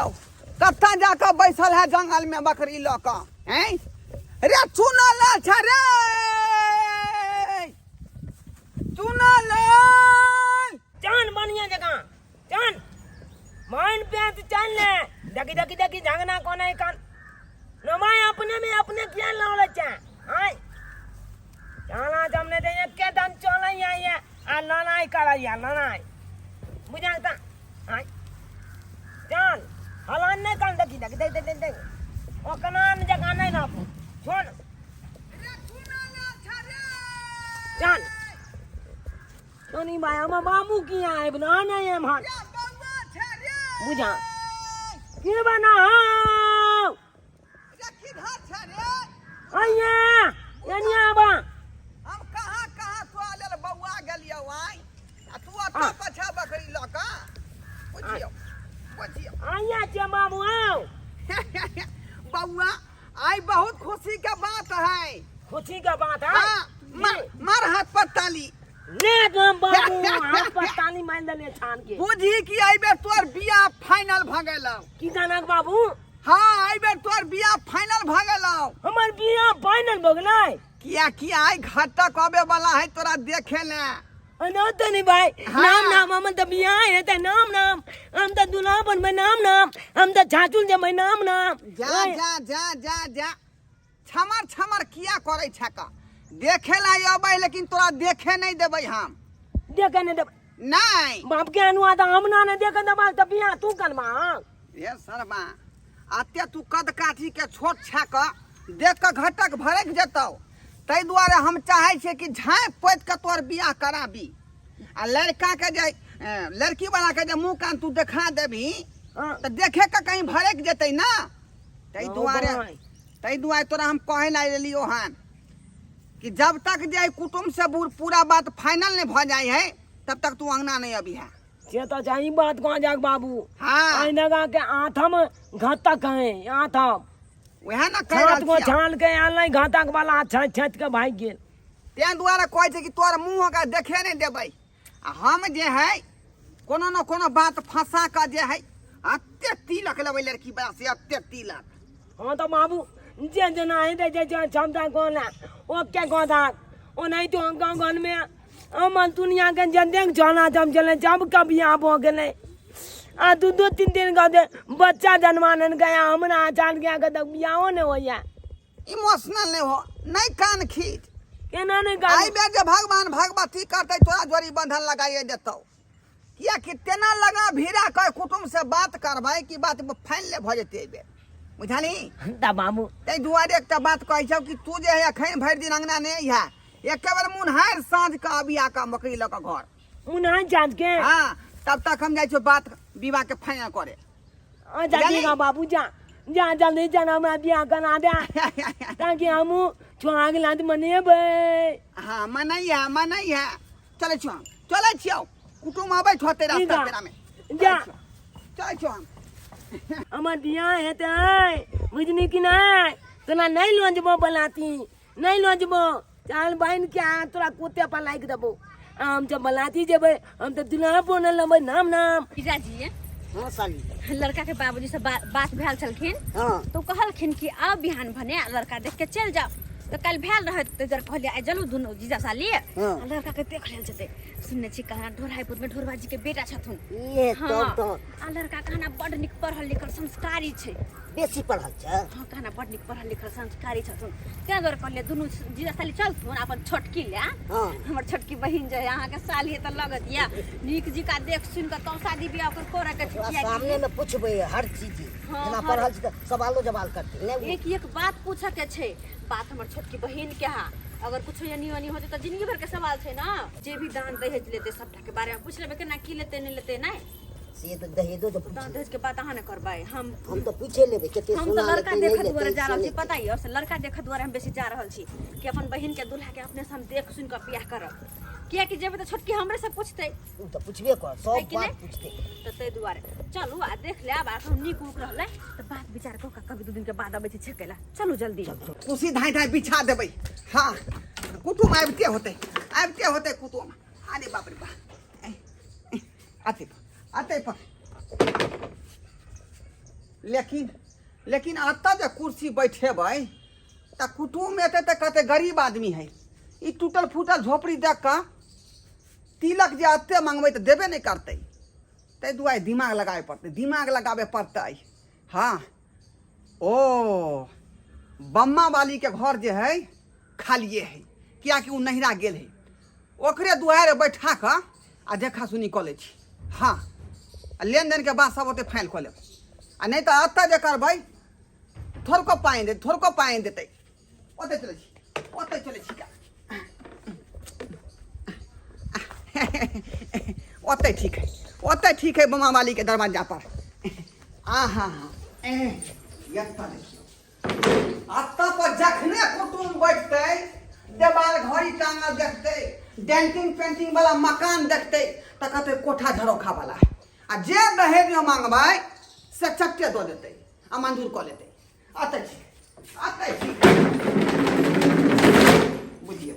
छियो कत्ता जाकर बैसल है जंगल में बकरी लौका हैं रे चुना ला रे चुना ला चान बढ़िया जगह चान मान पे तो चल ले दकी दकी दकी जागना कोने कान नमाय अपने में अपने क्या लावला चा हाय चाला जमने दे के दन चला ये आ लनाई करा या लनाई बुझाता हाय चाल हलान नहीं कान दकी दकी दे दे दे ओ कनान जगह नहीं ना छोड़ चाल नोनी माया मा बामू किया है बनाना है हम बुझा के बना अయ్యా एनिया बा हम कहां तो आले बौआ गेलियो आई आ तू अता पछा बकरी लका बुझियो अయ్యా चे बाबू आओ बौआ आई बहुत खुशी का बात है खुशी का बात है हां मार हाथ पर ताली ले गम बाबू हाथ पर ताली मार ले छान के बुझी कि आइबे तोर बिया फाइनल भ गेलौ की जानक बाबू हां आइबे तोर बिया फाइनल भ गेलौ हमर बिया फाइनल भ गेलै किया आई घाटा कबे वाला है तोरा देखे ले अनो तो नहीं भाई नाम हम तो बिया है त नाम हम तो दुल्हा में नाम हम तो झाचुल जे में नाम जा जा जा जा जा छमर किया करे छका देखे ला अबै लेकिन तोरा देखे नहीं देबै हम देखे नहीं देबै नहीं बाप के अनुआ तो हम ना देखे देबा त बिया तू करबा ये शर्मा आते तू कद काठी के छोट छका देख के घटक भड़क जतौ तै दुआरे हम चाहे छे कि झाँप पोत के तोर बियाह कराबी आ लड़का के जे लड़की वाला के जे मुंह कान तू देखा देबी त देखे के कहीं भड़क जतै ना तै दुआरे तोरा हम कहे ला लेलियो हन कि जब तक जे कुटुंब से पूरा बात फाइनल नहीं भ जाए है तब तक तू अंगना नहीं अभी है से तो जाई बात कहां जाक बाबू हां आई लगा के आठम घातक है आठम वह ना कह छत को छाल के आलै घातक वाला छत के भाग गेल ते द्वारा कहै छै कि तोर मुंह का देखे नहीं देबै आ हम जे है कोनो न कोनो बात फंसा का जे है अत्ते तिलक लेबै लड़की बड़ा से अत्ते तिलक हां तो बाबू जे जना है जे क्षमता कोना ओ के कोदा ओ नहीं तो गांव में हम दुनिया के जंदेक जाना जम चले जब का बियाह हो गेले आ दो तीन दिन का बच्चा जन्मानन गया हमरा आचार गया के तक बियाहो ने होया इमोशनल नहीं हो नहीं कान खींच केना नहीं आई बे जे भगवान भगवती करते तोरा जोड़ी बंधन लगाइए देतौ किया कि तेना लगा भीड़ा कर कुटुंब से बात करबै कि बात फाइनल भ जेतै बे बुझाली ता बाबू तै दुआरे एकटा बात कहै छौ कि तू जे है अखन भरि दिन अंगना नहीं है एक बार मुनहार साँझ का अभी आका बकरी लक घर मुनहार साँझ के हां तब तक हम जाय छो बात विवाह के फाइनल करे आ जाएगा बाबू जा जल्दी जाना मैं बियाह करा दे ताकि हम छुआग लाद मनेबे हां मनैया चले छियो कुटुम आबै छोते रास्ता तेरा में जा चले छियो हमर बियाह हेतै बुझनी कि नहीं तना नहीं लोजबो बलाती नहीं लोजबो चाल बहन के तोरा कोते पर लाइक देबो हम जब बलाती जेबे हम तो दुल्हा बोने लबे नाम पिताजी हां साली लड़का के बाबूजी से बात भेल छलखिन हां तो कहलखिन कि आ बिहान भने लड़का देख के चल जाओ तो कल भेल रहे तो जर कहलिए आ चलू दुनो जीजा साली लड़का के देख लेल जते सुनने छी कहा ढोरहाईपुर में ढोरबाजी के बेटा छथुन ये तो आ लड़का कहना बड़ निक पढ़ल लिखल संस्कारी छै बेसी पढ़ल छ हां कहना बड़ निक पढ़ल लिखल संस्कारी छथुन क्या जर कहलिए दुनो जीजा साली चलथुन अपन छोटकी ले हमर छोटकी बहिन जे अहाँ के साली त लगत या निक जी का देख सुन के तो शादी बियाह कर कोरा के छिया सामने में पूछबे हर चीज जना पढ़ल छ सवालो जवाब करते एक बात पूछे के छै बात हमर छोटकी बहिन के हा अगर कुछ यानी हो तो जिंदगी भर के सवाल छै ना जे भी दान दहेज लेते सबटा के बारे में पूछ लेबे केना की लेते नहीं लेते नहीं से तो दहेजो जो दान दहेज के बात अहाँ न करबै हम तो पूछे लेबे केते हम तो लड़का देख दुआरे जा रहल छी पता ही और से लड़का देख दुआरे हम बेसी जा रहल छी कि अपन बहिन के दुल्हा के अपने से हम देख सुन के बियाह करब किया कि जेबे तो छोटकी हमरे से पूछते तो पूछबे कर सब बात पूछते तो ते दुआरे चलू आ देख ले अब हम नीक उक रहले तो बात विचार क के कभी दो दिन के बाद आबै छी छकेला चलू जल्दी कुर्सी धाई बिछा देबै हां कुटुम आबते होते कुटुम आने बाप रे बा आते पर लेकिन अतः जो कुर्सी बैठेबै तो कुटुम एते तो कहते गरीब आदमी है, ई टूटल फूटल झोपड़ी देख कर तिलक जे अत्ते मांगबै तो देबे नहीं करते, ताहि दुआरे दिमाग लगाबे पड़तै। हाँ, ओ बम्मा वाली के घर जे है खालिए है, क्या कि उ नहिरा गेल है, ओकरे दुआरे बैठा कर आ देखा सुनी कऽ लै छी। हाँ, लेन देन के बाद सब ओते फाइल कऽ लेब, आ नहीं तो अत्ता जे करबै थोड़को पाइन देतै। ओते चलै छी का ओते ठीक है बम्मा वाली के दरवाजा पर। अत्ता पर जखने कुटुम बैठते देवाल घड़ी टांगल देखते, डेंटिंग पेंटिंग वाला मकान देखते तो कहते कोठा झरोखा वाला है, आ जे दहेज में मांगबै से चट्टे दो देते आ मंजूर कऽ लेते। अतै छी बुझिए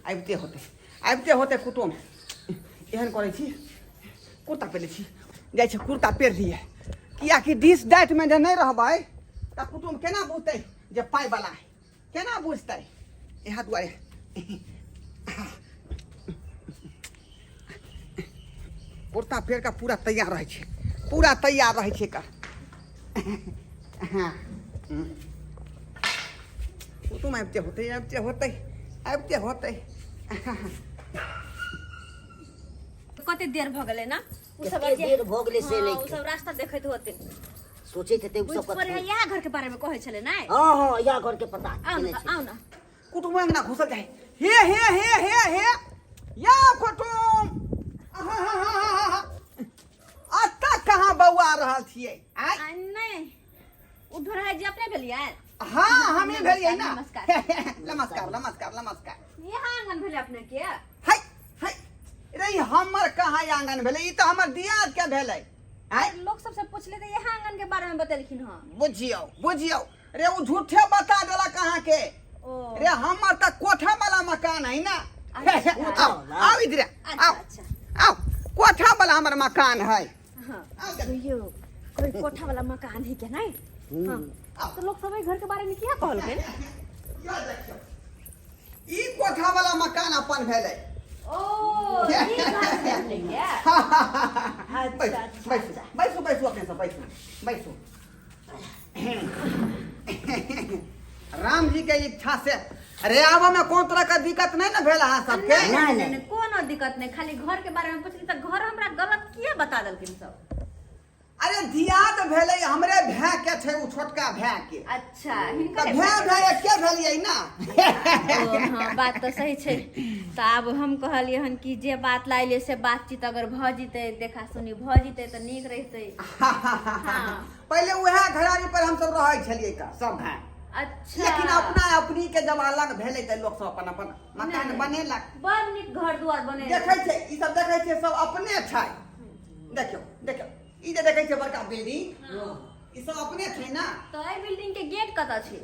आबिते होते कुटुम एहन करै छी, कुर्ता पहिरै छी, जाइ छी कुर्ता पहिर दिए, कियाकि डिश डाइट में जे नहीं रहबै तऽ कुटुम केना बुझतै जे पाइ वाला है, केना बुझतै। इएह दुआरे कुर्ता पहिर कऽ पूरा तैयार रहै छै का। हाँ, कुटुम आबिते होते कते देर भ गेलै ना, उ सब कते देर भ गेलै से हाँ, नहीं उ सब रास्ता देखैत होते, सोचैत हेतै उ बुझ सब पर कथी। यहाँ घर के बारे में कहै छले ना। हाँ या घर के पता आओ केने ना छै। आओ ना। कुटुम अंगना घुसल जाए, हे या कुटुम अत्ता कहाँ बौआ रहल छियै? आय नहीं उ ढोराई जी अपने भेलियै। हाँ, हमें भेलियै ना। नमस्कार। नमस्कार। यहाँ आंगन भेले अपने के। हाय रे हमर कहाँ आंगन भेलै, ई तो हमर दियाद के भेलै। आय लोग सबसे पूछले तो यहाँ आंगन के बारे में बतेलखिन। हाँ बुझियो रे उ झूठे बता देला कहाँ के ओ रे, हमर तो कोठा वाला मकान है ना। अच्छा। आओ इधर आओ, कोठा वाला हमर मकान है। हाँ तो यो कोई कोठा वाला मकान है क्या नहीं? हाँ तो लोग सब घर के बारे में क्या कहलके? ई कोठा वाला मकान अपन भेलै। ओ ये बात है अपने क्या? बैसू अपने सब बैसू। राम जी के इच्छा से अरे आब में कोन तरह का दिक्कत नहीं ना भेल है सबके? नहीं कोनो दिक्कत नहीं, खाली घर के बारे में पूछली तो घर हमरा गलत किया बता देलखिन सब। अरे दियाद भेलै हमरे भाई के छै, उ छोटका भाई के। अच्छा तो हिनकर भाई एके भेलियै ना। हाँ बात तो सही छै। तो अब हम कहलिए हन कि जे बात लाइले से बातचीत अगर भ जिते, देखा सुनी भ जिते तो नीक रहते। हाँ। पहले वह घरारी पर हम सब रहै छलियै का सब भाई। अच्छा लेकिन अपनी के जब अलग भेलै त लोग सब अपन मकान बनेलक। बड़ नीक घर दुआर बने। देखै छै ई सब देखै छै सब अपने छै। देखियो ई जे देखै छै बड़का बिल्डिंग ई सब अपने छै ना। तो ए बिल्डिंग के गेट कत छै?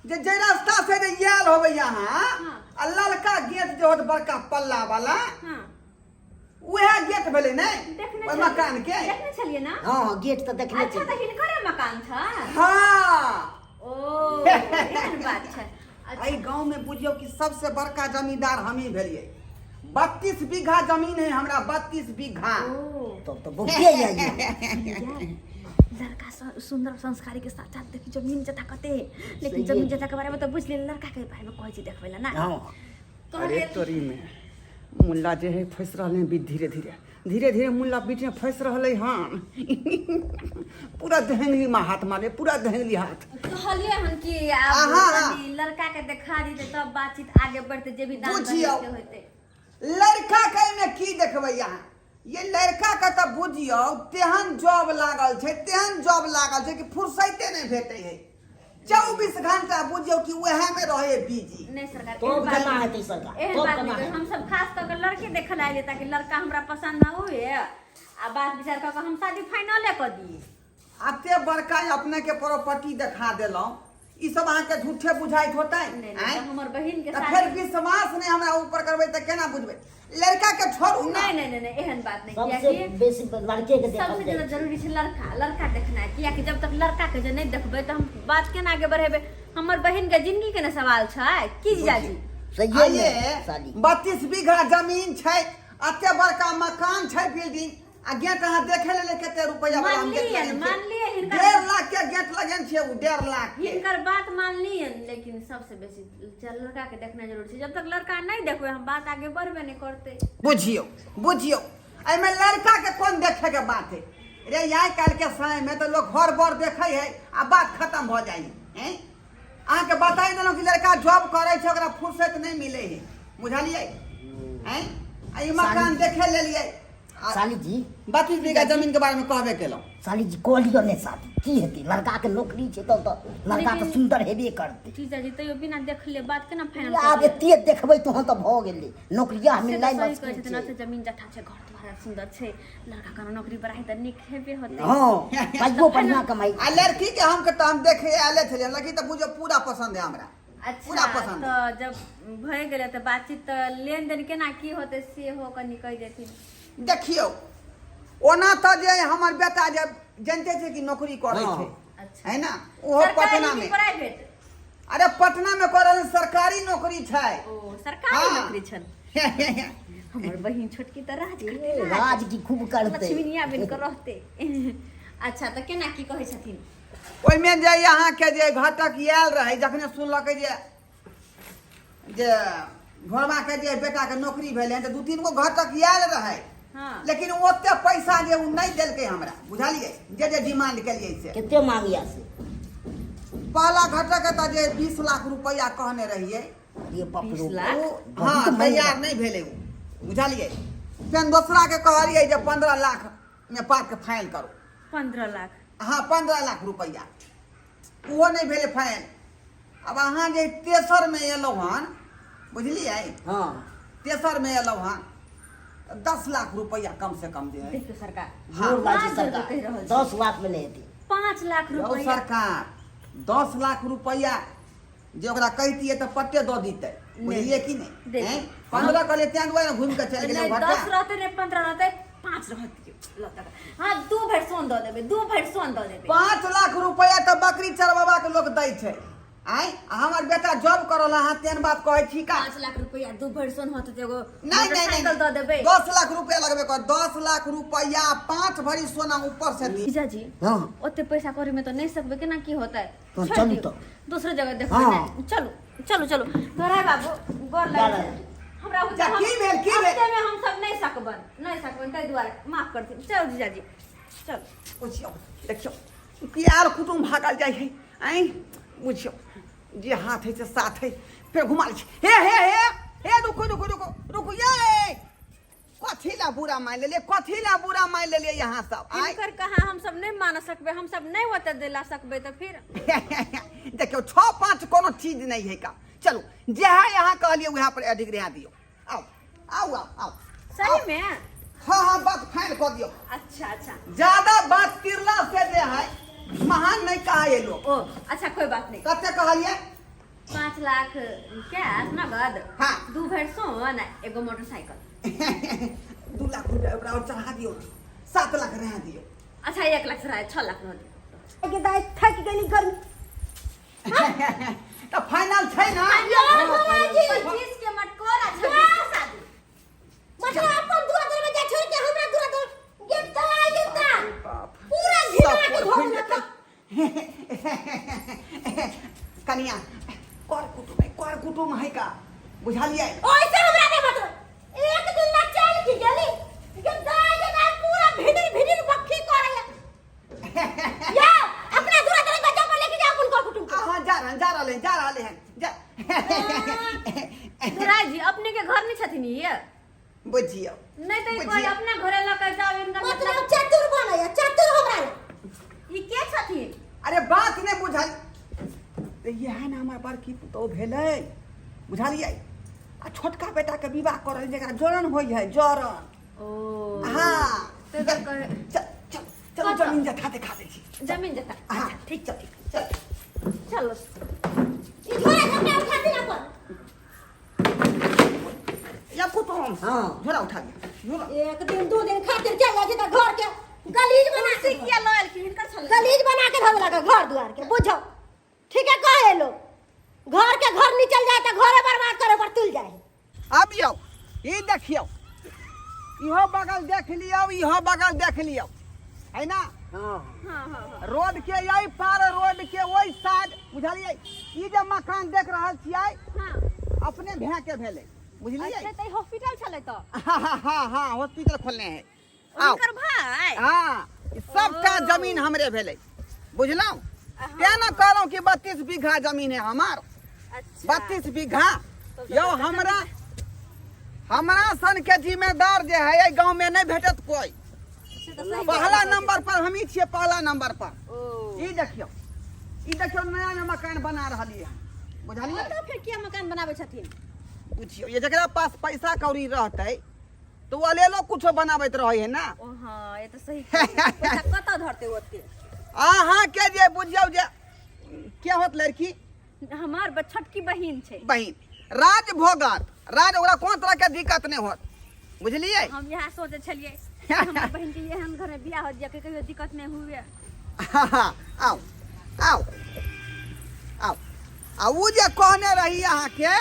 जे रास्ता से जे आयल होबै यहाँ हाँ। आ ललका गेट जो होत बड़का पल्ला वाला, हाँ वह गेट भेलै नै देखने ओइ छलियै। मकान के। देखने छलिए ना। हाँ गेट तो देखने अच्छा तो हिनकरे मकान था। हाँ ओ एहन बात छै। एहि गांव में बुझियो कि सबसे बड़का जमींदार हमही भेलियै। 32 बीघा जमीन है हमरा, 32 बीघा। तो बहुते ये लड़का सुंदर संस्कारी के साथ साथ देखी जमीन जता कते, लेकिन जमीन जता के बारे में तो बुझ ले, लड़का के बारे में कहै छी देखबै ला ना। अरे तोरी में मुल्ला जे है फंस रहले हैं धीरे धीरे मुल्ला बीच में फंस रहले हन। पूरा दहंगली में हाथ मारे, पूरा दहंगली हाथ। कहलिए हन कि अब तनी लड़का के देखा दीते तब बातचीत आगे बढ़ते, जे भी दान बुझियो। के होते। लड़का के में की देखबै यहाँ, ये लड़का का तो बुझियो तेहन जॉब लागल छै कि फुर्सते नहीं भेटै है। 24 घंटा बुझियो कि वह में रहे बिजी। नहीं सरकार तो केना हेतै सरकार? एहन तो बात केना नहीं, हेतै? हम सब खास कर के लड़के देखल आइले ताकि लड़का हमरा पसंद ना होए आ बात विचार कर हम शादी फाइनल कर दिए। अते बड़का अपने के प्रॉपर्टी देखा देलौं, ई सब अहाँ के झूठे बुझाइत होता है नहीं नहीं तो हमर बहिन के तो साथ फिर विश्वास नहीं हमरा ऊपर करबै त केना बुझबै लड़का के छोड़ू ना नहीं एहन बात नहीं किया सबसे कि बेसी लड़के के देखल सबसे जाए ज्यादा जरूरी छै लड़का देखना है किया कि जब तक लड़का के जे नहीं देखबै त हम बात केना आगे बढ़ेबै हमर बहिन के जिंदगी के ना सवाल छै की जीजाजी सही आइए है साली 32 बीघा जमीन छै अते बड़का मकान छै बिल्डिंग आ गेट अहाँ देखे ले कते रुपया वाला हम गेट लगेन मान लिए हिनकर 1.5 लाख के गेट लगेन छै 1.5 लाख के हिनकर बात मान लिए लेकिन सबसे बेसी लड़का के देखना जरूरी छै जब तक लड़का नहीं देखबै हम बात आगे बढ़बे नहीं करते बुझियो एमे लड़का के कोन देखे के बात है रे आइ काल के समय में तो लोग घर बर देखे है आ बात खत्म हो जाई है अहाँ के बताई देलौ कि लड़का जॉब करे छै ओकरा फुर्सत नहीं मिले है बुझलिए हैं ई मकान देखे लेलिए साली जी 32 बीघा जमीन के बारे में कहबे केलौ साली जी कहलियो ने साथी की हेतै लड़का के नौकरी छै तो लड़का तो सुंदर हेबे करतै जीजाजी तैयो बिना देखले बात केना फाइनल आब एते देखबै तो त भ गेलै नौकरिया मिलनाइ सही मुश्किल कहै छथिन छै ओते जमीन जथा छै घर द्वार सुंदर छै लड़का का नौकरी बढ़ाई त नीक हेबे होतै हां पाइयो बढ़िया कमाई आ लड़की के हम के तो हम देखे आले छलिए लड़की तो बुझो पूरा पसंद है हमरा पूरा अच्छा पसंद तो जब भए गेलै त बातचीत त लेन देन केना की होतै से हो कनी कहि देथिन देखियो ओना तो जे हमर बेटा जे जानते छै कि नौकरी करे छै अच्छा है ना ओहो पटना में प्राइवेट अरे पटना में करल सरकारी नौकरी छै ओ सरकारी हाँ। नौकरी छन हमर बहिन छोटकी त राज करते राज की खूब करतै लक्ष्मीनिया बन के रहते अच्छा त केना की कहै छथिन ओइ में जे यहाँ के जे घटक आयल रहे जखने सुनलकै जे घरवा के जे बेटा के नौकरी भेलै त 2-3 गो घटक आयल रहे हां लेकिन ओते पैसा जे उ नहीं देलकै हमरा बुझलिए जे डिमांड केलिए से केते मांगिया से पहला घटक के त जे 20 लाख रुपया कहने रहिए ये बाप 20 रे लाख? हाँ तैयार नहीं भेले उ बुझलिए फिर दूसरा के कहलिए जे 15 लाख में पार के फाइल करो 15 लाख हाँ 15 लाख रुपया वो नहीं भेले फाइल अब अहाँ जे तेसर में एलौ हन बुझलिए हां तेसर में एलौ हन 10 लाख रुपया कम से कम दे देखियो सरकार हाँ, जोर बाजी पाँच सरकार कहि रहल छी। 10 लाख में ले हेतै 5 लाख यौ रुपया सरकार 10 लाख रुपया जे ओकरा कहतिए तो पट्टे दो दीते बुझलिए कि नहीं दे हैं 15 कहले त्याग दुआरे घूम के चल गेलै नहीं, घटा 10 रहते नहीं 15 रहते 5 रहते लो तक हां 2 भर सोन दो देबे 2 भर सोन दो देबे 5 लाख रुपया तो बकरी चरवावा के लोग दै छै आइ हमर बेटा जॉब करल अहाँ तेन बात कहै छी का 5 लाख रुपया 2 भर सोन होते तो एगो नहीं मोटरसाइकिल दो देबे 10 लाख रुपया लगबे कर 10 लाख रुपया 5 भरी सोना ऊपर से दी जीजाजी हां ओते पैसा कौड़ी में तो नहीं सकबे केना की होता है तो छोड़ चलू दियो। तो। दूसरे जगह देखो हाँ। ना चलो तोरा बाबू गोर जा लगे रहे। हमरा हो जा, की भेल, की भेल? हफ्ते में हम सब नहीं सकबन कई दुआरे माफ करती चलो जीजाजी चल बुझियो देखियो कि यार कुटुम भागल जाइ है आई बुझियो जे हाथ है से साथ है फिर घुमा लै हे रुको ये कथी ला बुरा मान ले यहाँ सब आई इनकर कहा हम सब नहीं मान सकबे हम सब नहीं होते दिला सकबे तो फिर देखियो 6-5 कोनो चीज नहीं है का चलो जे है यहाँ कहलिए वहाँ पर अधिक रहा दियो आओ सही में हाँ बात फाइल कर दियो अच्छा ज्यादा बात तिरला से जे है महान नहीं कहा ये लोग ओ अच्छा कोई बात नहीं कते कहलिए 5 लाख कैश नगद हाँ। 2 भर सोन एगो मोटरसाइकिल 2 लाख रुपया ओकरा और चढ़ा दियो 7 लाख रह दियो अच्छा 1 लाख से 6 लाख रह दियो के दाई थक गेली गर्मी तो फाइनल छै ना पच्चीस के मटकोरा 26 के शादी मतलब अपन दूर दूर में जा छोड़ के हमरा दूर दूर गिरता पूरा सब झिला के खुल घोल जेतै। कनिया कर कुटुम है का बुझलिए ओइसे हमरा नहीं मतलब एक दिन ना चल की गेली गिरता के पूरा भिडिर बक्खी करे या अपना दूर दूर में जा लेके जा अपन कुटुम के हाँ जा रहले हैं जा धराई जी अपने के घर में छथिन ये बुझियो नहीं तो कोई बुझियो। अपना घरे लेकर जाओ इनका मतलब चतुर बने चतुर हमरा ये के छथिन अरे बात नहीं बुझल तो ये है ना हमार बड़की पुतौ भेलै बुझलिए आ छोटका बेटा के विवाह करल जकरा जरन होई है जरन ओ हाँ तो इधर कहे- चल जमीन जथा दिखा दे छी जमीन जता हाँ ठीक चल चलो कि झोला झपटा उठा दिला पर या को तो हम हाँ। झोला उठा दिया झोला एक दिन दो दिन खातिर चल जाए त घर के गलीज बना के किया लॉयल की हिनकर छल गलीज बना के धर लगा घर द्वार के बुझो ठीक है कहे लोग घर के घर निकल जाए त घरे बर्बाद करे पर तुल जाए अब यो ये देखियो इहो बगल देख लियो इहो बगल देख लियो है ना हाँ हां हां हां रोड के यही पार रोड के वही साइड बुझलिए ई जे मकान देख रहल छियै हां अपने भैं के भेले बुझलिए अच्छा त हॉस्पिटल छले त हाँ हॉस्पिटल खोलने हैं आओ उनकर भाई हाँ ई सबका जमीन हमरे भेले बुझलौ क्या ना कहलौ कि 32 बीघा जमीन है हमार अच्छा 32 बीघा यो हमरा सन के जिम्मेदार जे है ये गांव में नहीं भेटत कोई से त सही पहला नंबर पर हम ही छिए पहला नंबर पर ओ ई देखियो नया नया मकान बना रहलिए बुझलिए तो फिर किया मकान बनावे छथिन पूछियो ये जकरा पास पैसा कौड़ी रहते तो वो अलेलो कुछो बनाबैत रहे है ना ओ हां ये तो सही पैसा कत धरते ओते अहाँ के जे बुझियो जे क्या होत लड़की हमार छोटकी बहिन छै बहिन राज ओकरा कोन तरह के दिक्कत नहीं होत बुझलिए हम यहाँ सोचे छलिए कि हमर बहिन के एहन घर में बियाह हो जाए के कहियो दिक्कत नहीं हुए आओ आओ आओ आ उ जे कहने रही अहाँ के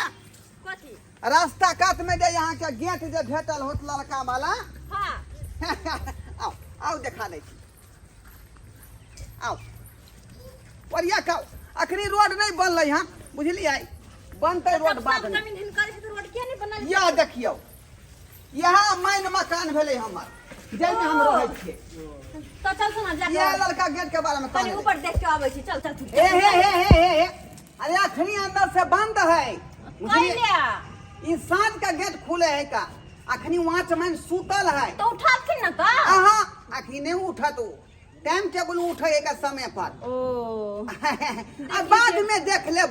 कथी रास्ता कात में जे यहाँ के गेट जे भेटल होत लड़का वाला हां आओ आओ देखा दै छी आओ बढ़िया खाओ अखनी रोड नहीं बनलै हन बुझलिए बनते रोड बाद में जमीन हिनकर है तो रोड किया नहीं बनल यह देखियो यहाँ मेन मकान भेले हमर जाहिमे हम रहै छियै तो चल सुना जा यह लड़का गेट के बारे में कनी कहने ऊपर देख के आवे छी चल चल ए हे अरे अखनी अंदर से बंद है बुझलिए पहले ई सांझ का गेट खुले है का अखनी वॉचमैन सुतल है तो उठाथिन ना का अहाँ अखनी नहीं उठत उ टाइम टेबल उठे का समय पर ओ अब बाद में देख ले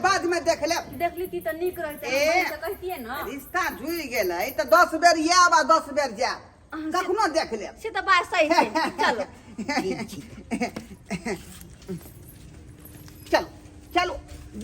देख ली त नीक रहते ए। बहिन से कहतिए ना रिश्ता जुड़ गेलै त 10 बेर आब आ 10 बेर जा कखनो देख ले से तो बात सही छै चलो चलो चलो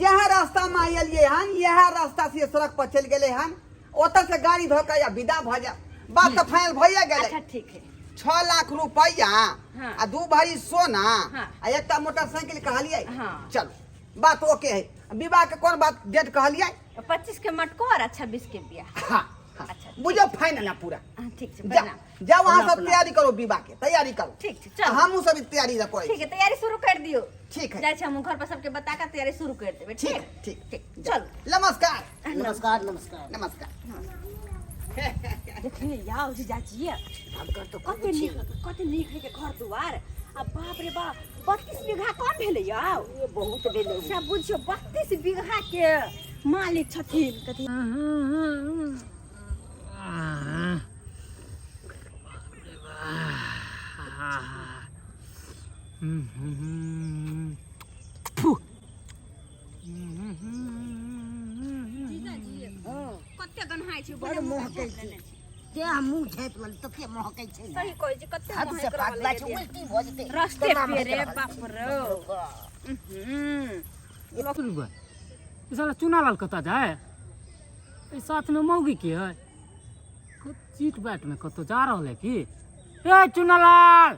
यह रास्ता में आइलिए हन यह रास्ता से सड़क पर चल गेले हन ओतऽ से गाड़ी धो के या विदा भ जा बात तो फाइनल भइए गेले अच्छा ठीक है 6 लाख रुपया हाँ। आ 2 भारी सोना हाँ। आ एकटा मोटरसाइकिल कहलिए हाँ। चलो बात ओके है विवाह के कौन बात डेट कहलिए 25 के मटकोर और 26 के बियाह हाँ अच्छा बुझो फाइनल है पूरा ठीक छै जा प्रणाम जाओ वहाँ सब तैयारी करो विवाह के तैयारी करो ठीक छै चल हमहू सब तैयारी करो ठीक है तैयारी शुरू कर दियो ठीक है जाय छै हम घर पर सबके बता के तैयारी शुरू कर देबे ठीक ठीक ठीक चल नमस्कार नमस्कार नमस्कार नमस्कार देखिए याओ जी जाचिए हम कर तो कते नीक है के घर दुआर अब बाप रे बाप 32 बीघा कौन भेले याओ ये बहुत भेले सब बुझियो 32 बीघा के मालिक छथिन कथी कते गन्हाई छै बड़ महकै छै जे मुंह झाँपि लेली तऽ के महकै छै ने सही कहै छै कते हाथ से फाटला छै उल्टी भऽ जेतै रास्ते पे रे बाप रे रुपए ये साला चुनालाल कतऽ जाए ए साथ में मौगी के है चीट बाट में कतौ जा रहल है की ए चुनालाल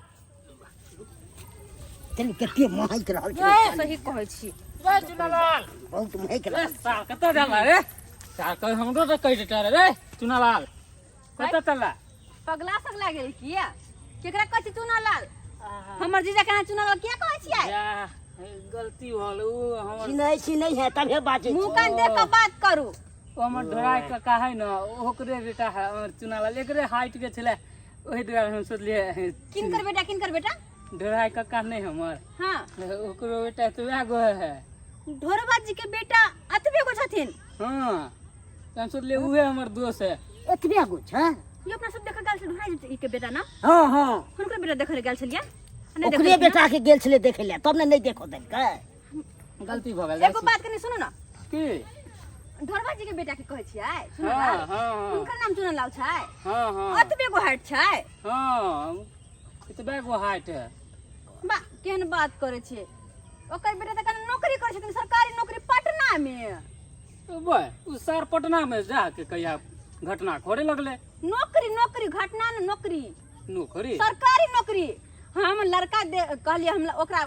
तनी कते महक रहल छै सही कहै छी ए चुनालाल बहुत महक ए रहल साल कतऽ जाला रे साल कह हमरो तऽ कहि देता रे चुनालाल कतऽ चला पगला सगला गेल किया केकरा कहै छी चुनालाल हमर जीजा केना चुनालाल किया कहै छियै जा गलती होल उ हमर चिन्है है तबे बाजै मुंह कान देख के बात करू ओ हमर ढोराई काका है ना ओकरे बेटा है हमर चुनालाल एकरे हाइट के छले ओही दुआरे हम सोचलिए किनकर बेटा ढोराई काका नहीं हमर हां ओकरो बेटा तो वह गो है ढोरबा जी के बेटा अतबे गो छथिन हाँ हम सोचलिए उहे हमर दोस्त है एतबे गो छै ये अपना सब देख गेल छै ढोराई जी के बेटा ना हां हां हुनकर बेटा देखे गेल छलिए ओकरे बेटा के गेल छले देखे ले तब ने नहीं देखो देलकै गलती भ गेल एगो बात कनी सुनू ना की ढोरबा जी के बेटा के कहै छियै हाँ चुनालाल हाँ हुनकर नाम चुनालाल छै हाँ हाँ अतबे गो हाइट छै हाँ इतबे गो हाइट है बा केहन बात करे छै ओकर बेटा त कने नौकरी करे छथिन सरकारी नौकरी पटना में भाई उ सर पटना में जाके कहिया घटना खोरे लगले। नौकरी नौकरी घटना न नौकरी नौकरी सरकारी नौकरी। हम लड़का कहलिए हम ओकरा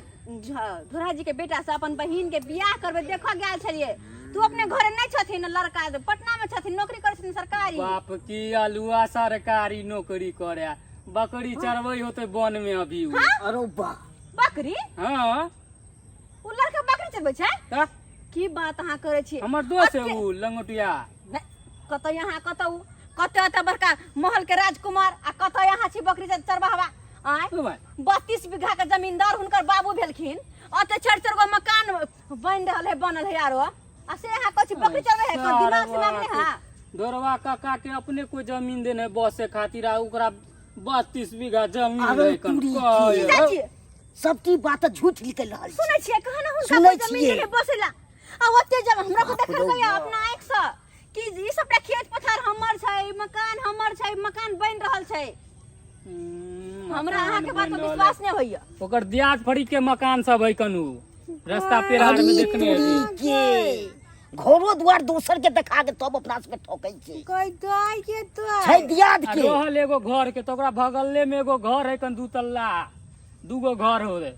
धोरा जी के बेटा से अपन बहिन के बियाह करबे देखो गेल छलिए। तू अपने घरे नहीं छथिन लड़का पटना में छथिन नौकरी करे छथिन सरकारी। बाप की अलुआ सरकारी नौकरी करे बकरी चरवई होते वन में अभी उ। अरे बा बकरी हाँ उ लड़का बकरी चरबै छै त की बात अहाँ करे छी। हमर दोस्त है उ लंगोटिया। कत यहाँ कत बड़का महल के राजकुमार आ कत यहाँ छी बकरी चरबाहबा। आय ओ भाई 32 बीघा के जमींदार हुनकर बाबू भेलखिन अते 4 गो मकान बन रहल है बनल है यारो आ से यहाँ कछ बकरी चरबै है को दिमाग से मांगने हां। दोरवा काका के अपने कोई जमीन देने बसे खातिर आ ओकरा 32 बीघा जमीन है कन चाची सबकी बात झूठ निकल रहा है। सुनै छियै कहना हुनका सुनै कोई जमीन छियै। देने बसेला आ ओते जब हमरा को देखल गया अपना आंख से कि ई सबटा खेत पथार हमर छै मकान बन रहल छै। हमरा अहाँ के बात पर विश्वास नहीं होइया। ओकर दियाद फड़ी के मकान सब है कनु रास्ता पेरार में देखने है। घरो द्वार दोसर के देखा के तब अपना से ठोकै छै। कोई दाई के तो छै दियाद आ के रहल एगो घर के तो ओकरा बगले में एगो घर है कन 2 तल्ला 2 गो घर हो रे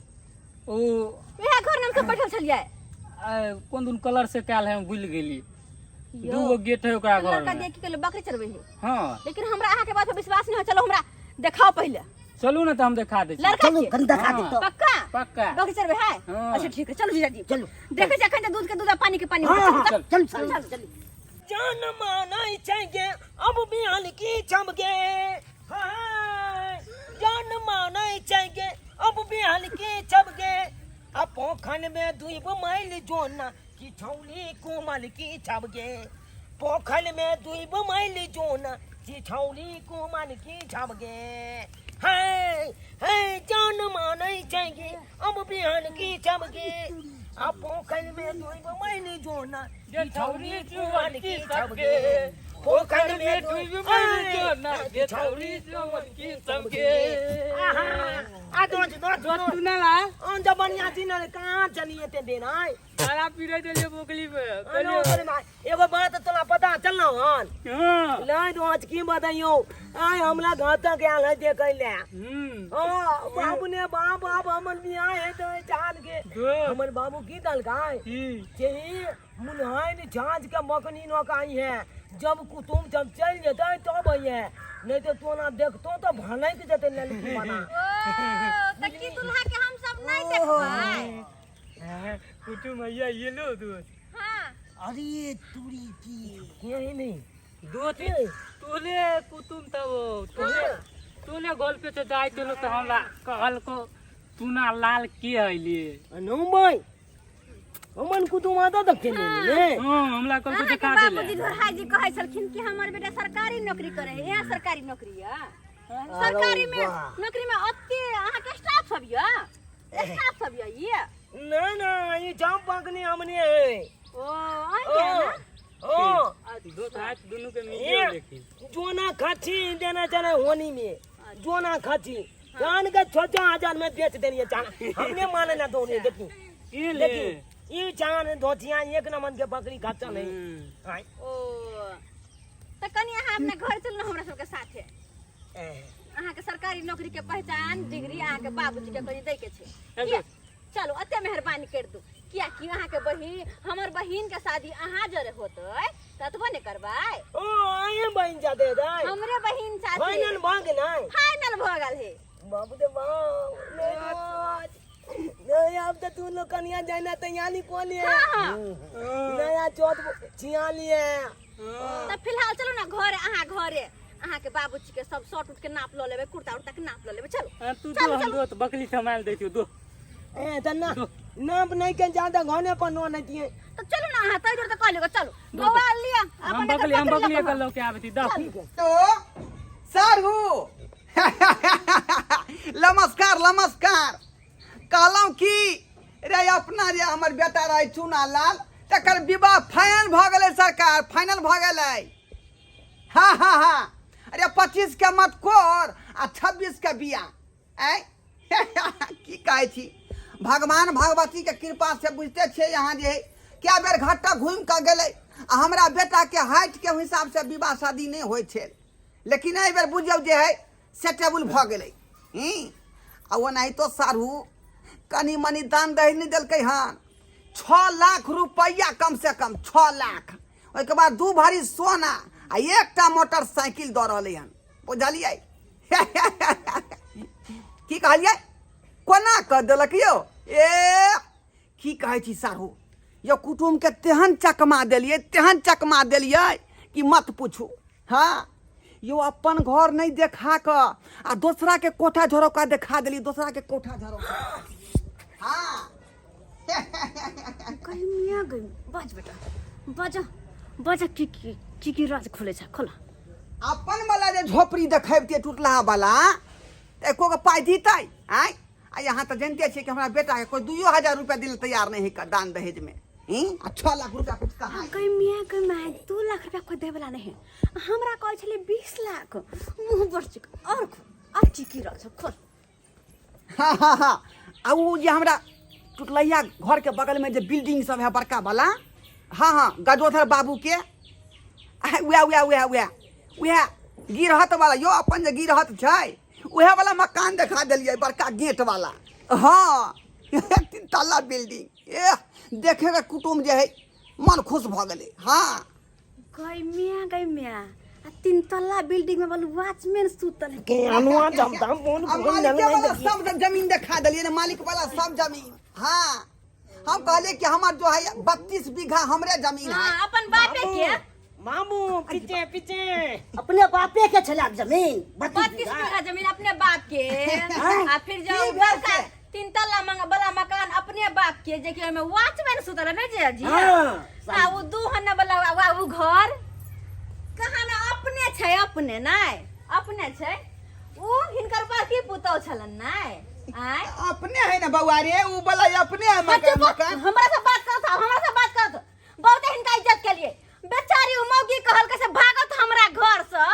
ओ वह घर में सब बैठल छलिए। कोन दून कलर से काल है हम भूल गेली। 2 गो गेट है ओकरा घर लड़का में। देख के बकरी चरबै है हाँ लेकिन हमरा अहाँ के बात पर विश्वास नहीं हो। चलो हमरा देखाओ पहले चलू ना तो हम दिखा दे छी। लड़का चलो के गंदा खा के हाँ। तो पक्का पक्का बकरी चरबै है। हाँ। अच्छा ठीक है चलो जीजा जी चलो। देखे जखन दूध के दूध पानी के पानी हाँ, चल चल, चल चल। चल जान मानाई चाहिए अब बिहान की चमके हाय जान मानाई चाहिए अब बिहान की चमके अब पोखन में दुई माइल जोना की छौली कोमल की चमके पोखन में दुई माइल जोना की छौली कोमल की चमके हाय हाय जान मानाई चाहिए अब बिहान की चमके अब पोखन में दुई माइल जोना की छौली कोमल की चमके पोखन में दुई माइल जोना की छौली कोमल की चमके आ दोच सुनाला on जब बढ़िया दिन कहाँ चलिए ते दिन आए सारा पीरे चलिए बोकली पे एगो बात तोला पता चलना हन हाँ लाई दोच की बताइयो आए हमला घर तक आयल है देखे ले बाबू ने बाप हमन बियाह है तो जान के हमर बाबू की दल गाय के मुनहाई ने झांझ के मकनी नोकाई है जब कुटुम जब चल जेते तब है नहीं तो तू ना देखतो तो भलाई के जते ललकी बना त की दुल्हा के हम सब नहीं देखबै। कुटुम भैया ये लो दोस्त हां अरे तुरी की यही नहीं दोस्त तोले कुटुम तब तोले गोल पे तो जाय तो हमरा कहल को तूना लाल के आइली नो भाई हमन कुटुम आता तक के ने हां हमला कल को अहाँ के दिखा बाबूजी देले धोरहा जी कहै छलखिन कि हमर बेटा सरकारी नौकरी करे है। यहाँ सरकारी नौकरी है सरकारी में नौकरी में अति अहाँ के स्टाफ सब ये ये ना ना ये जाम पकने हमने है ओ आई क्या ना ओ दोस्त हाथ दोनों के मिलियो देखी जोना खाची देना चले होनी में जोना खाची जान के 6,000 में बेच देनी चान हमने माने ना दोने देखी ये ले ये चान धोतिया एक नमन के बकरी खाचा नहीं हाय ओ त कनी अहाँ अपने घर चल ना हमरा सब के साथे। अहाँ के सरकारी नौकरी के पहचान डिग्री अहाँ के बाबूजी के कनी दै के छै किया? चलो अते मेहरबानी कर दू किया कि अहाँ के बहिन हमर बहिन के शादी अहाँ जरे होतै ततबो ने करबै। ओ आए बन जा दे दाई हमरे बहिन शादी फाइनल भाग नहीं फाइनल भ गेल है। बाबू दे बाप नहीं अब तो तू लोग कनिया जाना तैयारी कोनी है हां नया चौथ छिया लिए त फिलहाल चलो ना घरे अहाँ के बाबूजी के सब शर्ट उठ के नाप ल लेबै कुर्ता उर्ता के नाप ल लेबै। चलो तू तो हम दोस्त बकली संभाल देतियो दो ए तना नाप नहीं के ज्यादा घने पर नो नहीं दिए तो चलो ना अहाँ तै जोर त कह लेगो। चलो बौआ लिया हम बकली कर लो के आबती 10 तो सारू नमस्कार कहलौं कि रे अपना रे हमर बेटा रहे चुना लाल तकर विवाह फाइनल भ गेलै सरकार फाइनल भ गेलै। हाँ अरे 25 के मत कोर आ 26 के बिया आय की कहै छी भगवान भगवती के कृपा से बुझते छे यहाँ जे क्या बेर घाटा घूम के गेलै आ हमरा बेटा के हाइट के हिसाब से विवाह शादी नहीं होय छे, लेकिन एहि बेर बुझियौ जे है सेटेबल भ गेलै। आ ओनाही तो सारू कनी मनी दान दहेज नहीं देलकै हन। 6 लाख रुपया कम से कम 6 लाख, ओहिके बाद 2 भरी सोना आ 1टा मोटरसाइकिल दऽ रहलै हन, बुझलियै? की कहलियै? कोना कऽ देलक यौ? की कहै छी सारू, यौ कुटुम के तेहन चकमा देलियै कि मत पूछू। हाँ यौ अपन घर नहीं देखा कऽ आ दोसरा के कोठा झरोका देखा देली, दोसरा के कोठा झरोका। हाँ कहीं मिया गई बाज बेटा बाजा बाजा की राज खोले छ खोला। अपन वाला जे झोपड़ी देखैबते टूटला वाला एको के पाई दीतै। आय आ यहाँ तो जानते छियै कि हमरा बेटा के कोई 2000 रुपया दिल तैयार नहीं है दान दहेज में। 6 लाख रुपया कुछ कहाँ है? कहीं मिया के मैं 2 लाख रुपया कोई दे वाला नहीं, हमरा कहै छले 20 लाख मुंह बरचिक और अब की राज खोल। हाँ आ उ जे हमरा टुटलैया घर के बगल में जे बिल्डिंग सब है बड़का वाला, हाँ गजोधर बाबू के वह गिरहत वाला, यो अपन जे गिरहत छै वह वाला मकान देखा दिलियै, बड़का गेट वाला। हाँ 3 तल्ला बिल्डिंग देखे के कुटुम जे है मन खुश भ गेलै। हाँ गई मिया 3 तल्ला बिल्डिंग में बोलू वॉचमैन सुतल है। के अनुआ जमता फोन अब मालिक वाला सब जमीन दिखा दिलिए ना, मालिक वाला सब जमीन। हाँ हम कहले कि हमार जो है 32 बीघा हमरे जमीन है। हां अपन बापे के मामू पीछे पीछे अपने बापे के छलाक जमीन 32 बीघा जमीन अपने बाप के। आ फिर जो घर का 3 तल्ला वाला मकान अपने बाप के, जे कि में वॉचमैन सुतल है ना जी। हां वो 2 हन्ना वाला वो घर कहाँ ना अपने छै, अपने नहीं अपने छै। वो हिनकर बाकी पुतौ छलन नहीं आय अपने है ना बउआ रे, उ वाला अपने है मकान। हमरा से बात करत बहुत हिनका इज्जत के लिए बेचारी उ मौगी कहल के से भागत हमरा घर से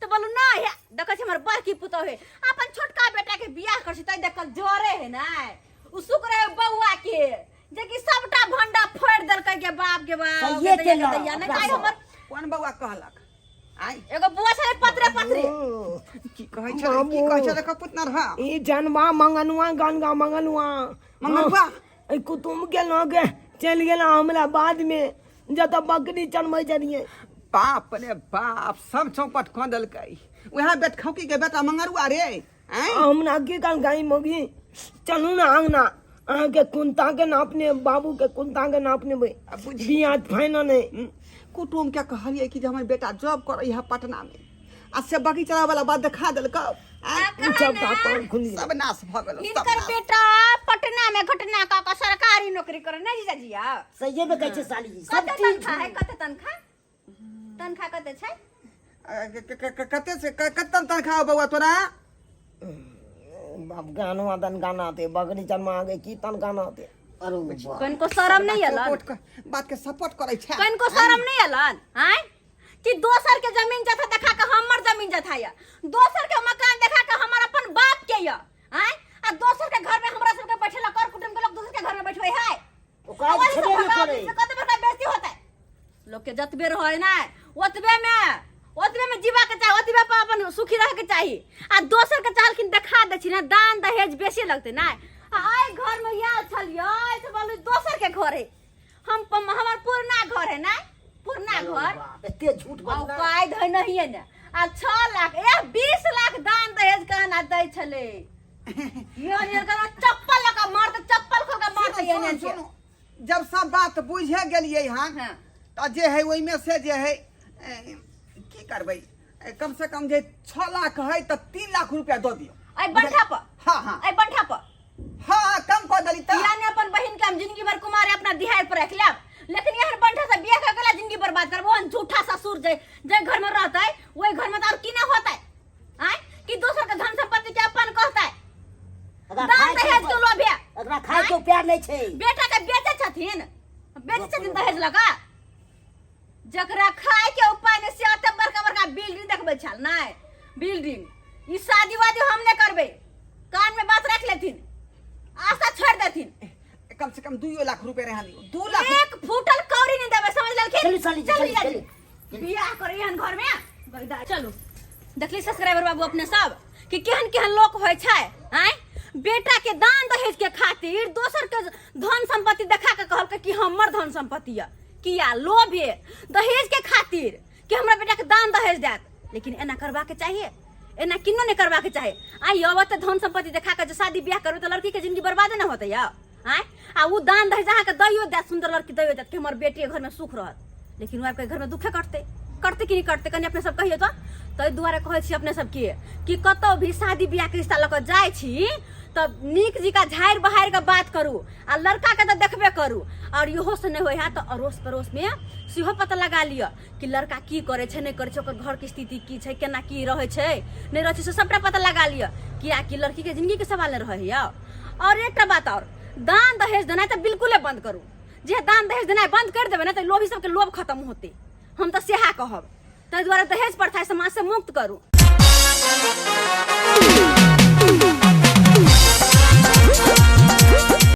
तो बोलू ना है देखै छी हमर बड़की पुतौ है अपन छोटका बेटा के बियाह कर छी तै देखल जोरे है ना उ सुक रहे बउआ के, जे कि सबटा भंडा फोड़ देलकै के बाप ये के दैया नहीं काई हमर कौन बउआ कहलक? आई एगो बुआ छले पत्रे की कहै छै कपुतना रहा ई जनवा मंगनुआ गनगा मंगनुआ ए कुतुम के लगे चल गेला हमरा बाद में जत बकरी चनमै जरिए। बाप रे बाप सब चौपट खो देलकै। वह बेट खौकी के बेटा मंगरुआ रे। हमरा की काल गाई मोगी चलू ना अंगना अहाँ के कुंता के नापने बाबू के कुंता के नापने भाई बियाह फाइनल है। कुटुम के कहलिए कि हमर बेटा जॉब करे है पटना में, आ से बगीचा वाला बात दिखा देलक। सब नाश भ गेल। हिनकर बेटा पटना में घटना का सरकारी नौकरी करे ना जीजाजिया। सही में कहै छै साली सब कते चीज तनखा है? कते तनखा कते छै? कते तनखा बउआ तोरा? बाप गानो दन गाना थे बकरी चनमा आगे की तन गाना थे। अरे वाह कन को शरम नहीं अलन? बात के सपोर्ट करे छै। कन को शरम नहीं अलन? हैं कि दोसर के जमीन जथा देखा के हमर जमीन जथा या, दोसर के मकान देखा के हमर अपन बाप के या, हैं आ दोसर के घर में हमरा सब के बैठेला कर कुटुम के लोग दोसर के घर में बैठबै है। ओकरा छेबे नहीं करे। कते बड़का बेइज्जती होता है लोग के जतबे रहै ना ओतबे में जीवा के चाही, ओतबे पर अपन सुखी रह के चाही। आ दोसर के चाहलखिन देखा दै छी ना दान दहेज बेसी लगते ना। आइ घर में या छलियो से बोलू दोसर के घर है, हमर पुरना घर है ना, पुरना घर एते झूठ बोलना पाई धै नहीं है ना। आ 6 लाख 20 लाख दान दहेज कहना दै छले। यो निरकर चप्पल लगा मार त चप्पल खोल के मार दे ने। सुनो, जब सब बात बुझे गेलिए हां त जे है ओइ में से जे है की करबै, कम से कम जे 6 लाख है त 3 लाख रुपया दो दियो। आई बंठा पर हां आई बंठा पर हाँ कम कर दली त यानी अपन बहन के हम जिंदगी भर कुमार अपना दिहाड़ पर रख लेब, लेकिन यहर बंठा से बियाह कर के जिंदगी बर्बाद करबो। हम झूठा ससुर जे घर में रहता है वही घर में और की ना होता है आय कि दोसर के धन संपत्ति के अपन कहता है। दान दहेज के लोभ है, एकरा खाए के प्यार नहीं छै। बेटा के बेचे छथिन दहेज लगा, जकरा खाए के उपाय ने से अते बड़का बिल्डिंग देखबै छल ना। बिल्डिंग ई शादी वादी हम नहीं करबे, कान में बात रख लेथिन, आशा छोड़ देथिन। कम से कम 2 लाख रुपया रहा दियो। 2 लाख एक फूटल कौ कौड़ी नहीं देबे समझ ललखिन चली, चली, चली, चली। बियाह करे हन घर में बगदा चलू देखली सब्सक्राइबर बाबू अपने सब कि केहन केहन लोग होय छै आय बेटा के दान दहेज के खातिर दोसर के धन संपत्ति देखा के कहल कि हमर धन संपत्ति है किया लोभे दहेज के खातिर कि हमरा बेटा के दान दहेज देत लेकिन एना करबा के चाहिए एना किन्नो नहीं करबा के चाहे आई अब त धन संपत्ति देखा के शादी ब्याह करबे तो लड़की के जिंदगी बर्बाद न होते या आय आ उ दान दहेज अहाँ के दैयो देत सुंदर लड़की दैयो देत कि हमर बेटी के घर में सुख रहत लेकिन उ आपके घर में दुखे करते कि नहीं करते कनी अपने सब कहिए तो तै दुआरे कहै छी अपने सब कि कतौ भी शादी ब्याह के रिश्ता लक जाय छी तब नीक जी का झाड़ बहार के बात करू आ लड़का के तो देखबे करू और इहो से नहीं होय है तो अड़ोस पड़ोस में सेहो पता लगा लिया कि लड़का की करे छै नहीं करे छै ओकर घर के स्थिति की छै केना की रहे छै नहीं रहे छै से सबटा पता लगा लिया किया कि लड़की के जिंदगी के सवाल रहे है और एकटा बात और दान दहेज देना तो बिल्कुल बंद करू जे दान दहेज देना बंद कर देबे ना तो लोभी सबके लोभ खत्म होते हम तो सेहा कहब ताहि दुआरे दहेज प्रथा समाज से मुक्त करू